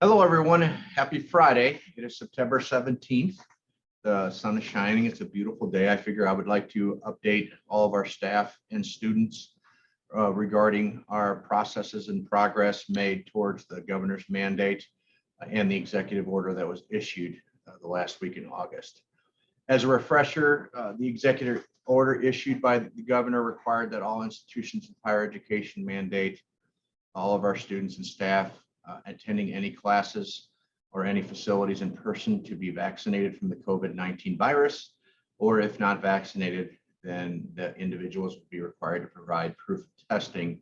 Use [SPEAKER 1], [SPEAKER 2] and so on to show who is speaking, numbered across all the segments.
[SPEAKER 1] Hello, everyone. Happy Friday. It is September 17th. The sun is shining. It's a beautiful day. I figure I would like to update all of our staff and students regarding our processes and progress made towards the governor's mandate and the executive order that was issued the last week in August. As a refresher, the executive order issued by the governor required that all institutions of higher education mandate all of our students and staff attending any classes or any facilities in person to be vaccinated from the COVID-19 virus, or if not vaccinated, then the individuals will be required to provide proof of testing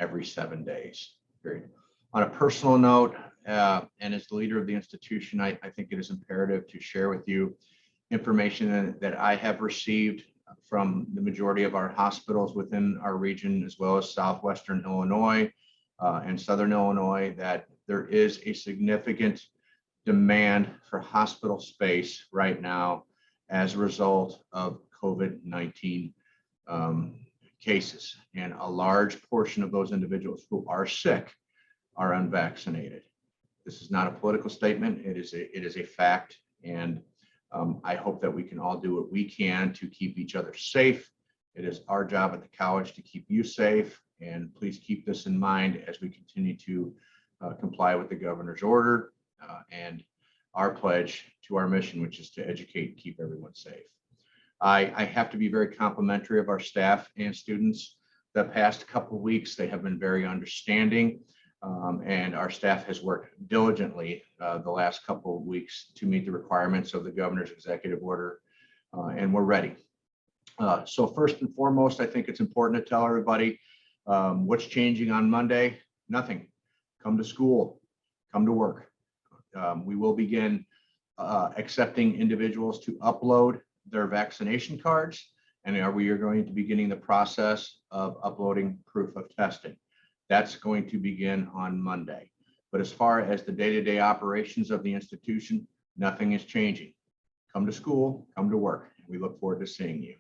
[SPEAKER 1] every 7 days. Period. On a personal note, and as the leader of the institution, I think it is imperative to share with you information that I have received from the majority of our hospitals within our region, as well as Southwestern Illinois and Southern Illinois, that there is a significant demand for hospital space right now as a result of COVID-19 cases. And a large portion of those individuals who are sick are unvaccinated. This is not a political statement. It is a fact. And I hope that we can all do what we can to keep each other safe. It is our job at the college to keep you safe. And please keep this in mind as we continue to comply with the governor's order and our pledge to our mission, which is to educate and keep everyone safe. I have to be very complimentary of our staff and students. The past couple of weeks, they have been very understanding, and our staff has worked diligently the last couple of weeks to meet the requirements of the governor's executive order, and we're ready. So first and foremost, I think it's important to tell everybody what's changing on Monday. Nothing. Come to school, come to work. We will begin accepting individuals to upload their vaccination cards, and we are going to be beginning the process of uploading proof of testing. That's going to begin on Monday. But as far as the day-to-day operations of the institution, nothing is changing. Come to school, come to work. We look forward to seeing you.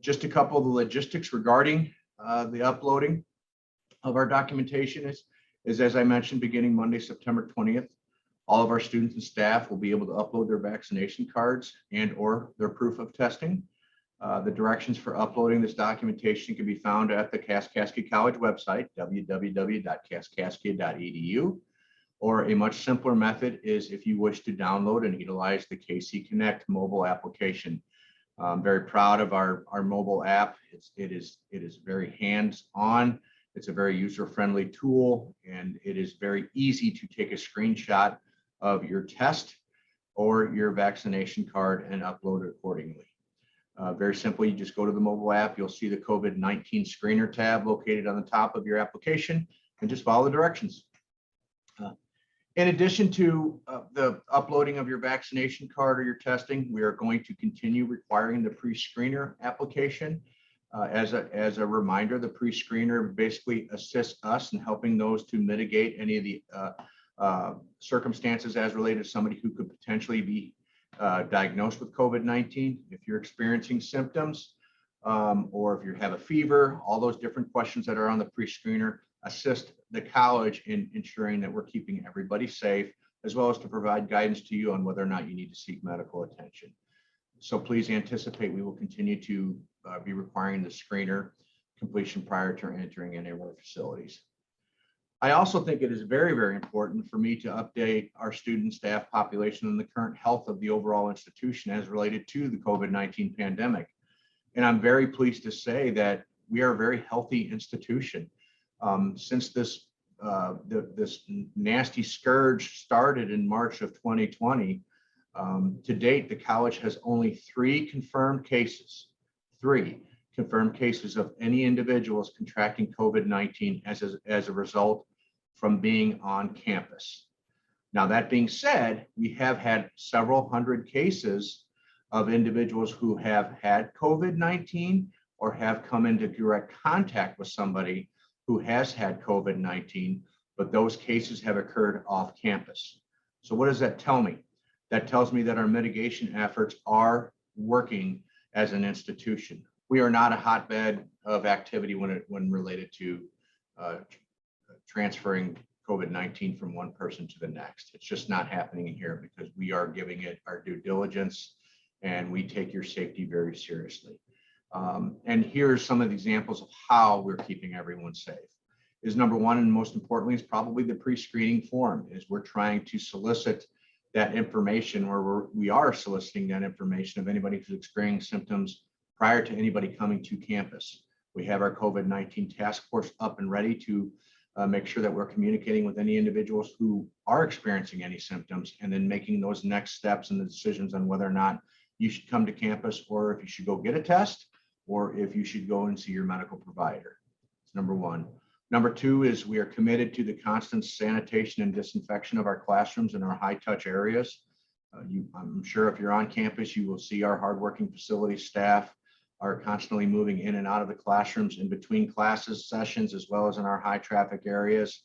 [SPEAKER 1] Just a couple of the logistics regarding the uploading of our documentation is, as I mentioned, beginning Monday, September 20th, all of our students and staff will be able to upload their vaccination cards and or their proof of testing. The directions for uploading this documentation can be found at the Kaskaskia College website, www.kaskaskia.edu, or a much simpler method is if you wish to download and utilize the KC Connect mobile application. I'm very proud of our mobile app. It is very hands-on. It's a very user-friendly tool, and it is very easy to take a screenshot of your test or your vaccination card and upload it accordingly. Very simply, you just go to the mobile app. You'll see the COVID-19 screener tab located on the top of your application, and just follow the directions. In addition to the uploading of your vaccination card or your testing, we are going to continue requiring the pre-screener application. As a reminder, the pre-screener basically assists us in helping those to mitigate any of the circumstances as related to somebody who could potentially be diagnosed with COVID-19. If you're experiencing symptoms or if you have a fever, all those different questions that are on the pre-screener assist the college in ensuring that we're keeping everybody safe, as well as to provide guidance to you on whether or not you need to seek medical attention. So please anticipate we will continue to be requiring the screener completion prior to entering any of our facilities. I also think it is very, very important for me to update our student staff population on the current health of the overall institution as related to the COVID-19 pandemic. And I'm very pleased to say that we are a very healthy institution. Since this nasty scourge started in March of 2020, to date, the college has only three confirmed cases of any individuals contracting COVID-19 as a result from being on campus. Now, that being said, we have had several hundred cases of individuals who have had COVID-19 or have come into direct contact with somebody who has had COVID-19, but those cases have occurred off campus. So what does that tell me? That tells me that our mitigation efforts are working as an institution. We are not a hotbed of activity when related to transferring COVID-19 from one person to the next. It's just not happening here because we are giving it our due diligence and we take your safety very seriously. And here's some of the examples of how we're keeping everyone safe. Is number one, and most importantly, is probably the pre-screening form. Is we're trying to solicit that information, or we are soliciting that information of anybody who's experiencing symptoms prior to anybody coming to campus. We have our COVID-19 task force up and ready to make sure that we're communicating with any individuals who are experiencing any symptoms, and then making those next steps and the decisions on whether or not you should come to campus, or if you should go get a test, or if you should go and see your medical provider. That's number one. Number two is we are committed to the constant sanitation and disinfection of our classrooms and our high-touch areas. I'm sure if you're on campus, you will see our hardworking facility staff are constantly moving in and out of the classrooms in between classes, sessions, as well as in our high-traffic areas,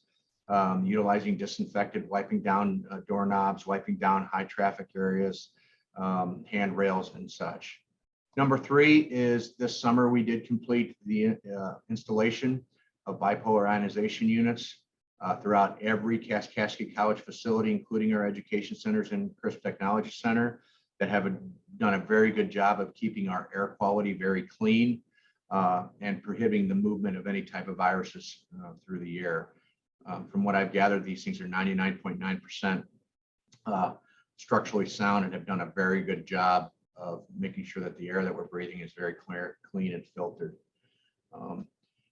[SPEAKER 1] utilizing disinfectant, wiping down doorknobs, wiping down high-traffic areas, handrails, and such. Number three is this summer we did complete the installation of bipolar ionization units throughout every Kaskaskia College facility, including our education centers and CRISP Technology Center, that have done a very good job of keeping our air quality very clean and prohibiting the movement of any type of viruses through the air. From what I've gathered, these things are 99.9% structurally sound and have done a very good job of making sure that the air that we're breathing is very clear, clean and filtered.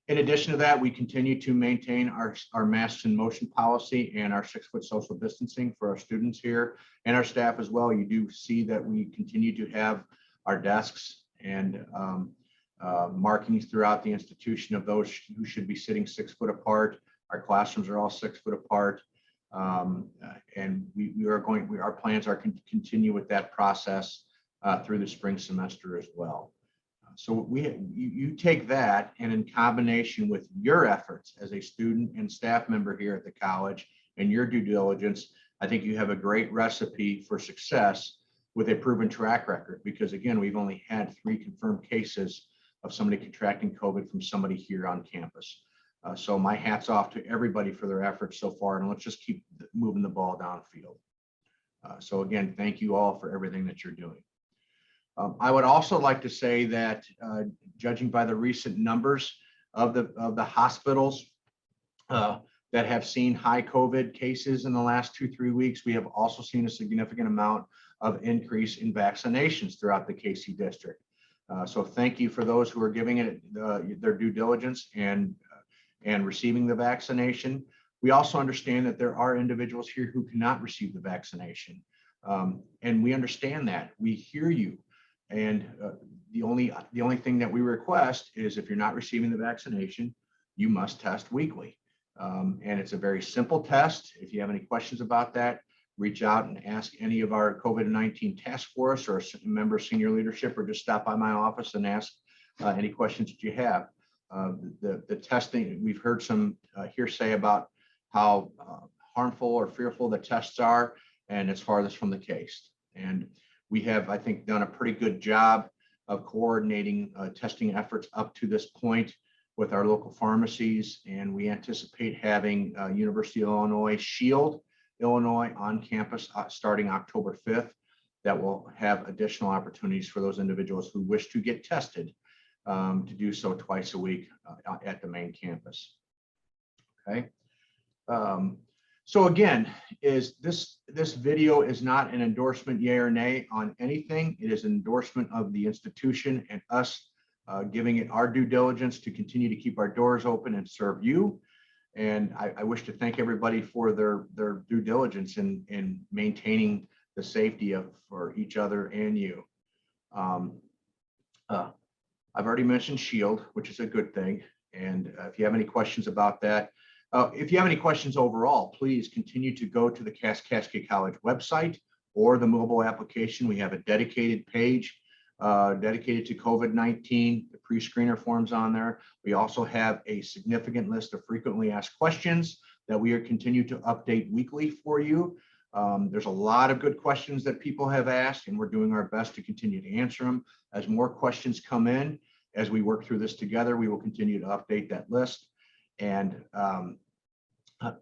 [SPEAKER 1] In addition to that, we continue to maintain our masks in motion policy and our 6-foot social distancing for our students here and our staff as well. You do see that we continue to have our desks and markings throughout the institution of those who should be sitting 6 foot apart. Our classrooms are all 6 foot apart. And our plans are to continue with that process through the spring semester as well. So you take that, and in combination with your efforts as a student and staff member here at the college and your due diligence, I think you have a great recipe for success with a proven track record, because again, we've only had 3 confirmed cases of somebody contracting COVID from somebody here on campus. So my hat's off to everybody for their efforts so far, and let's just keep moving the ball downfield. So again, thank you all for everything that you're doing. I would also like to say that judging by the recent numbers of the hospitals that have seen high COVID cases in the last 2-3 weeks, we have also seen a significant amount of increase in vaccinations throughout the KC district. So thank you for those who are giving it their due diligence and receiving the vaccination. We also understand that there are individuals here who cannot receive the vaccination. And we understand that. We hear you. And the only thing that we request is if you're not receiving the vaccination, you must test weekly. And it's a very simple test. If you have any questions about that, reach out and ask any of our COVID-19 task force or a member of senior leadership, or just stop by my office and ask any questions that you have. The testing, we've heard some hearsay about how harmful or fearful the tests are, and it's farthest from the case. And we have, I think, done a pretty good job of coordinating testing efforts up to this point with our local pharmacies, and we anticipate having University of Illinois Shield, Illinois on campus starting October 5th. That will have additional opportunities for those individuals who wish to get tested to do so twice a week at the main campus. Okay. So again, this video is not an endorsement, yay or nay, on anything. It is an endorsement of the institution and us giving it our due diligence to continue to keep our doors open and serve you. And I wish to thank everybody for their due diligence in maintaining the safety for each other and you. I've already mentioned Shield, which is a good thing. And if you have any questions about that, if you have any questions overall, please continue to go to the Kaskaskia College website or the mobile application. We have a dedicated page dedicated to COVID-19, the pre-screener forms on there. We also have a significant list of frequently asked questions that we are continue to update weekly for you. There's a lot of good questions that people have asked, and we're doing our best to continue to answer them. As more questions come in, as we work through this together, we will continue to update that list. And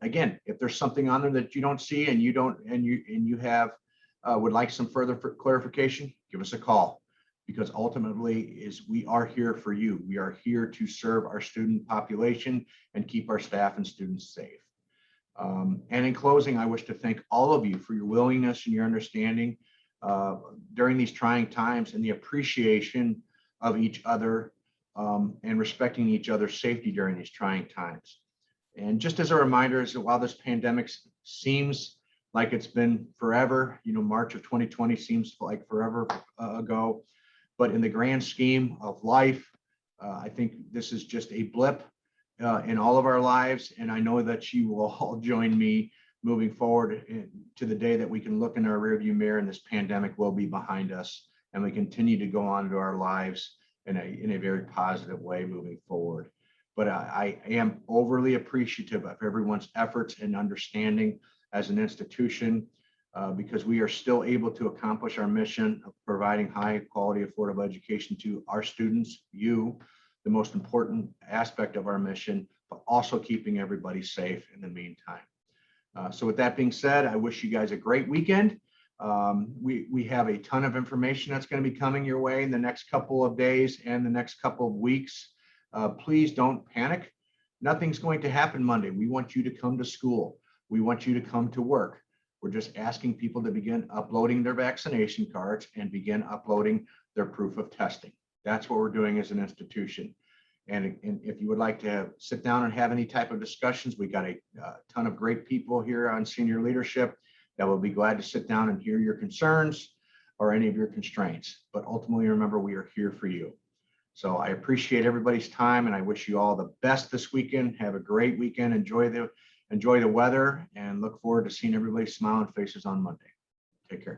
[SPEAKER 1] Again, if there's something on there that you don't see and you have would like some further clarification, give us a call, because ultimately we are here for you. We are here to serve our student population and keep our staff and students safe. And in closing, I wish to thank all of you for your willingness and your understanding during these trying times, and the appreciation of each other and respecting each other's safety during these trying times. And just as a reminder, is that while this pandemic seems like it's been forever, March of 2020 seems like forever ago, but in the grand scheme of life, I think this is just a blip in all of our lives. And I know that you will all join me moving forward to the day that we can look in our rearview mirror and this pandemic will be behind us, and we continue to go on to our lives in a very positive way moving forward. But I am overly appreciative of everyone's efforts and understanding as an institution, because we are still able to accomplish our mission of providing high quality, affordable education to our students, you, the most important aspect of our mission, but also keeping everybody safe in the meantime. So with that being said, I wish you guys a great weekend. We have a ton of information that's going to be coming your way in the next couple of days and the next couple of weeks. Please don't panic. Nothing's going to happen Monday. We want you to come to school. We want you to come to work. We're just asking people to begin uploading their vaccination cards and begin uploading their proof of testing. That's what we're doing as an institution. And if you would like to sit down and have any type of discussions, we got a ton of great people here on senior leadership that will be glad to sit down and hear your concerns or any of your constraints. But ultimately, remember, we are here for you. So I appreciate everybody's time, and I wish you all the best this weekend. Have a great weekend. Enjoy the weather, and look forward to seeing everybody's smiling faces on Monday. Take care.